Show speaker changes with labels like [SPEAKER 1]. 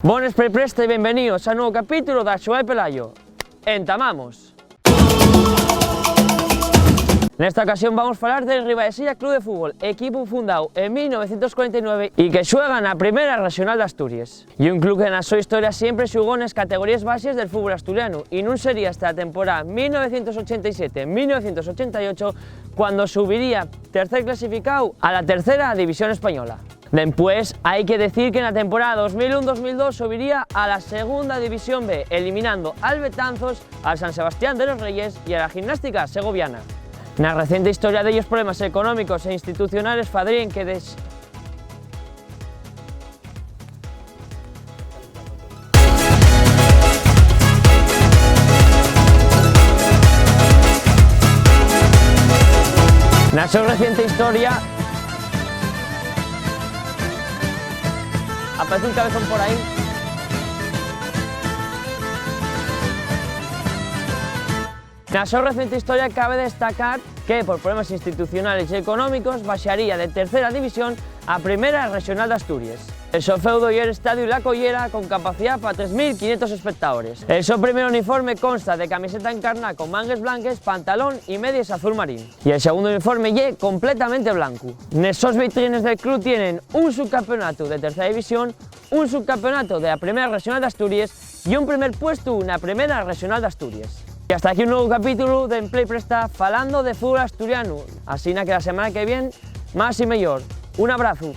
[SPEAKER 1] Buenas Presta y bienvenidos a un nuevo capítulo de Xoel Pelayo. Entamamos. Nesta ocasión vamos a hablar del Ribadesella Club de Fútbol, equipo fundado en 1949 y que xuega na Primera Regional de Asturias. Y un club que na súa historia siempre xugou nas categorías bases del fútbol asturiano y non sería hasta a temporada 1987-1988 cuando subiría tercer clasificado a la tercera división española. Después hay que decir que en la temporada 2001-2002 subiría a la segunda división B, eliminando al Betanzos, al San Sebastián de los Reyes y a la Gimnástica Segoviana. Na reciente historia de ellos problemas económicos e institucionales fadrían que na súa reciente historia aparece un cabezón por ahí. Na súa reciente historia cabe destacar que por problemas institucionales y económicos baixaría de tercera división a Primera Regional de Asturias. El so feudo y el estadio La Collera con capacidad para 3.500 espectadores. El so primer uniforme consta de camiseta encarná con mangues blanques, pantalón y medias azul marín. Y el segundo uniforme ye completamente blanco. Nesos vitrines del club tienen un subcampeonato de tercera división, un subcampeonato de la Primera Regional de Asturias y un primer puesto en la Primera Regional de Asturias. Y hasta aquí un nuevo capítulo de En Play Presta falando de fútbol asturiano. Así que la semana que viene, más y mejor. Un abrazo.